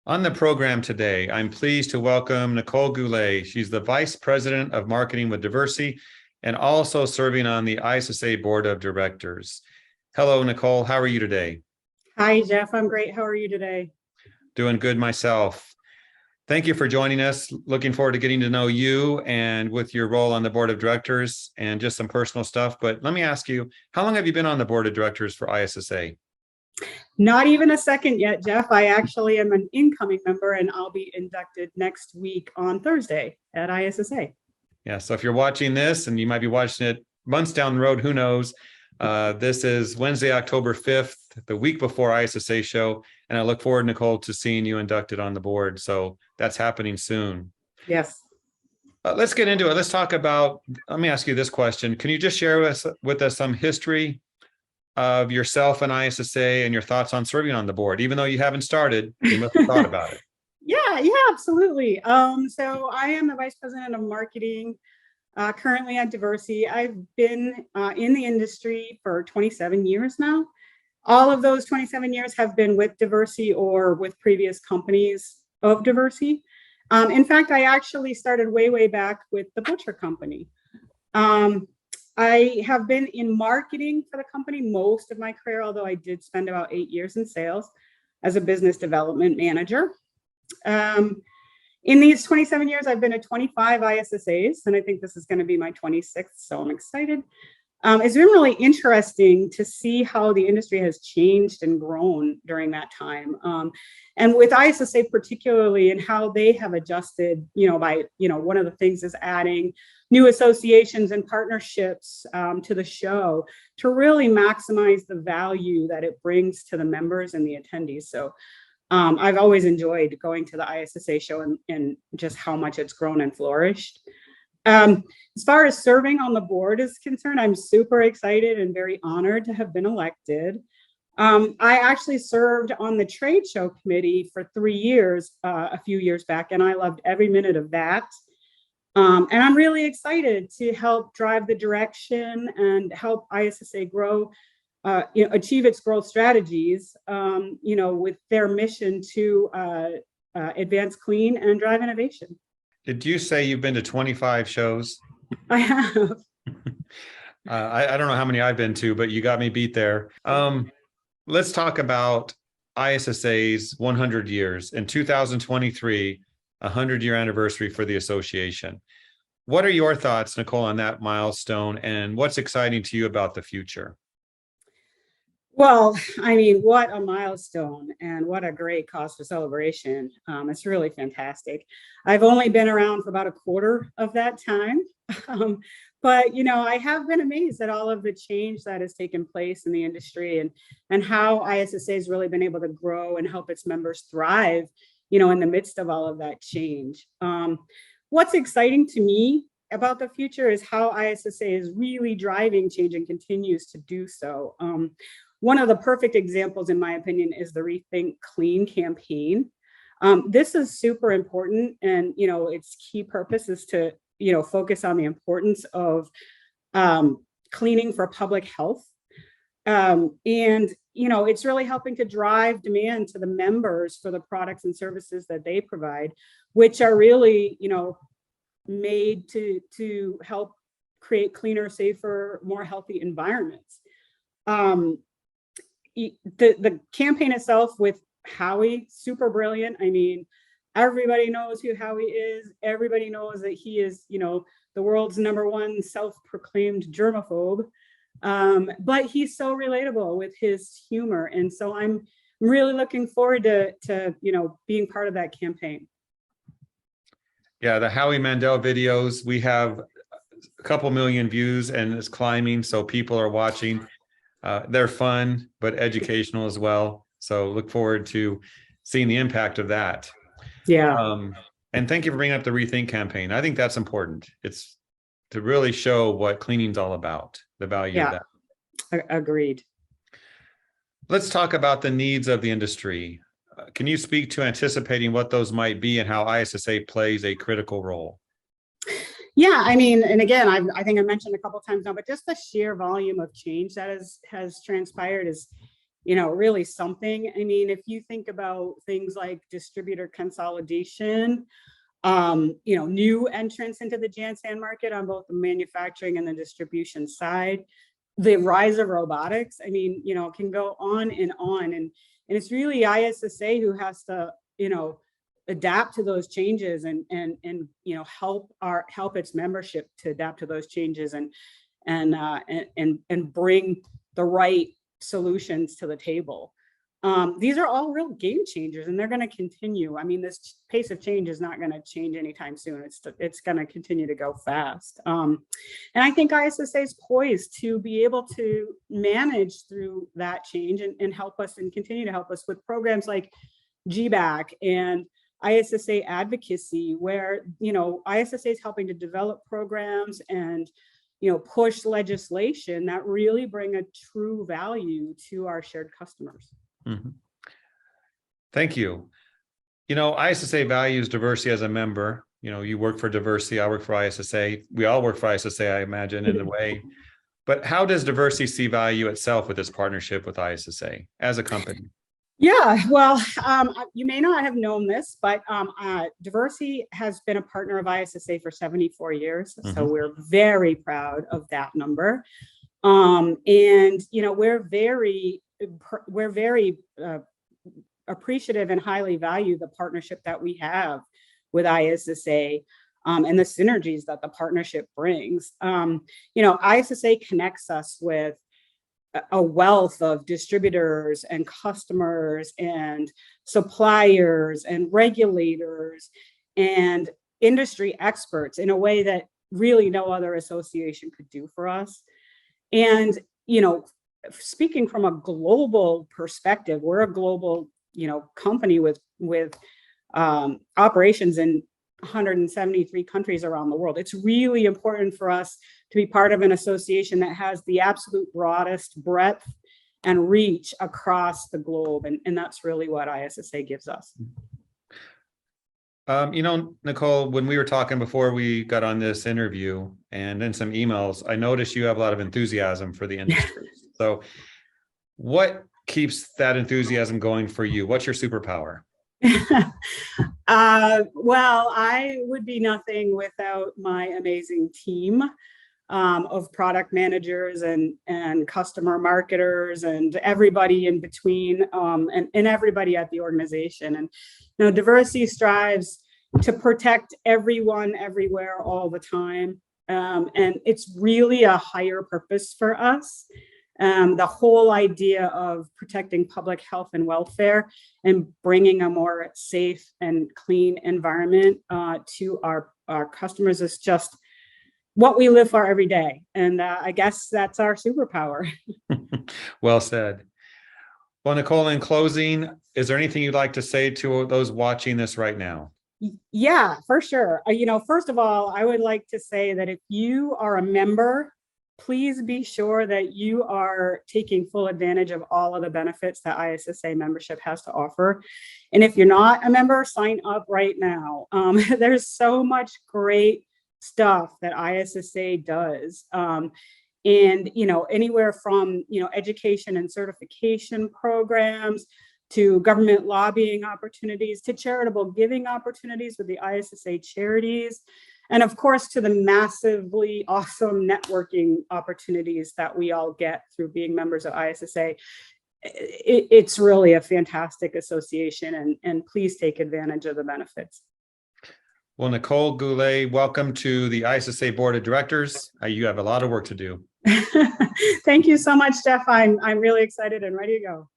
On the program today, I'm pleased to welcome Nicole Goulet. She's the Vice President of Marketing with Diversey and also serving on the ISSA Board of Directors. Hello, Nicole. How are you today? Hi, Jeff. I'm great. How are you today? Doing good myself. Thank you for joining us. Looking forward to getting to know you and with your role on the Board of Directors and just some personal stuff. But let me ask you, how long have you been on the Board of Directors for ISSA? Not even a second yet, Jeff. I actually am an incoming member and I'll be inducted next week on Thursday at ISSA. Yeah, so if you're watching this, and you might be watching it months down the road, who knows? This is Wednesday, October 5th, the week before ISSA show. And I look forward, Nicole, to seeing you inducted on the board. So that's happening soon. Yes. Let's get into it. Let's talk about, let me ask you this question. Can you just share with us some history of yourself and ISSA and your thoughts on serving on the board? Even though you haven't started, you must have thought about it. Yeah, absolutely. So I am the Vice President of Marketing currently at Diversey. I've been in the industry for 27 years now. All of those 27 years have been with Diversey or with previous companies of Diversey. In fact, I actually started way back with the Butcher Company. I have been in marketing for the company most of my career, although I did spend about 8 years in sales as a business development manager. In these 27 years, I've been at 25 ISSAs, and I think this is going to be my 26th, so I'm excited. It's been really interesting to see how the industry has changed and grown during that time. And with ISSA particularly, and how they have adjusted, by, one of the things is adding new associations and partnerships to the show to really maximize the value that it brings to the members and the attendees. So I've always enjoyed going to the ISSA show and just how much it's grown and flourished. As far as serving on the board is concerned, I'm super excited and very honored to have been elected. I actually served on the trade show committee for 3 years, a few years back, and I loved every minute of that. And I'm really excited to help drive the direction and help ISSA grow, achieve its growth strategies, with their mission to advance clean and drive innovation. Did you say you've been to 25 shows? I have. I don't know how many I've been to, but you got me beat there. Let's talk about ISSA's 100 years. In 2023, 100-year anniversary for the association. What are your thoughts, Nicole, on that milestone, and what's exciting to you about the future? Well, I mean, what a milestone and what a great cause for celebration. It's really fantastic. I've only been around for about a quarter of that time. But, I have been amazed at all of the change that has taken place in the industry and how ISSA has really been able to grow and help its members thrive, in the midst of all of that change. What's exciting to me about the future is how ISSA is really driving change and continues to do so. One of the perfect examples, in my opinion, is the Rethink Clean campaign. This is super important, and its key purpose is to focus on the importance of cleaning for public health, and it's really helping to drive demand to the members for the products and services that they provide, which are really made to help create cleaner, safer, more healthy environments. The campaign itself with Howie, super brilliant. I mean, everybody knows who Howie is. Everybody knows that he is, the world's #1 self-proclaimed germaphobe. But he's so relatable with his humor. And so I'm really looking forward to being part of that campaign. Yeah, the Howie Mandel videos, we have a couple million views and it's climbing. So people are watching. They're fun, but educational as well. So look forward to seeing the impact of that. Yeah. And thank you for bringing up the Rethink campaign. I think that's important. It's to really show what cleaning's all about, the value of that. Agreed. Let's talk about the needs of the industry. Can you speak to anticipating what those might be and how ISSA plays a critical role? Yeah, I mean, and again, I think I mentioned a couple of times now, but just the sheer volume of change that has transpired is really something. I mean, if you think about things like distributor consolidation, new entrants into the Jansan market on both the manufacturing and the distribution side, the rise of robotics, I mean, it can go on and on. And it's really ISSA who has to, adapt to those changes and help its membership to adapt to those changes and bring the right solutions to the table. These are all real game changers, and they're going to continue. I mean, this pace of change is not going to change anytime soon. It's going to continue to go fast. And I think ISSA is poised to be able to manage through that change and help us and continue to help us with programs like GBAC and ISSA advocacy, where, ISSA is helping to develop programs and push legislation that really bring a true value to our shared customers. Mm-hmm. Thank you. ISSA values diversity as a member. You work for Diversey, I work for ISSA. We all work for ISSA, I imagine, in a way. But how does Diversey see value itself with this partnership with ISSA as a company? Yeah, well, you may not have known this, but Diversey has been a partner of ISSA for 74 years. Mm-hmm. So we're very proud of that number. And, we're very appreciative and highly value the partnership that we have with ISSA and the synergies that the partnership brings. ISSA connects us with a wealth of distributors and customers and suppliers and regulators and industry experts in a way that really no other association could do for us. And, speaking from a global perspective, we're a global, company with operations in 173 countries around the world. It's really important for us to be part of an association that has the absolute broadest breadth and reach across the globe. And that's really what ISSA gives us. Nicole, when we were talking before we got on this interview and in some emails, I noticed you have a lot of enthusiasm for the industry. So what keeps that enthusiasm going for you? What's your superpower? Well, I would be nothing without my amazing team of product managers and customer marketers and everybody in between, and everybody at the organization. And Diversey strives to protect everyone, everywhere, all the time. And it's really a higher purpose for us. The whole idea of protecting public health and welfare and bringing a more safe and clean environment to our customers is just what we live for every day. And I guess that's our superpower. Well said. Well, Nicole, in closing, is there anything you'd like to say to those watching this right now? Yeah, for sure. First of all, I would like to say that if you are a member, please be sure that you are taking full advantage of all of the benefits that ISSA membership has to offer. And if you're not a member, sign up right now. There's so much great stuff that ISSA does. And, anywhere from, education and certification programs to government lobbying opportunities to charitable giving opportunities with the ISSA charities. And of course, to the massively awesome networking opportunities that we all get through being members of ISSA. It's really a fantastic association, and please take advantage of the benefits. Well, Nicole Goulet, welcome to the ISSA Board of Directors. You have a lot of work to do. Thank you so much, Jeff. I'm really excited and ready to go.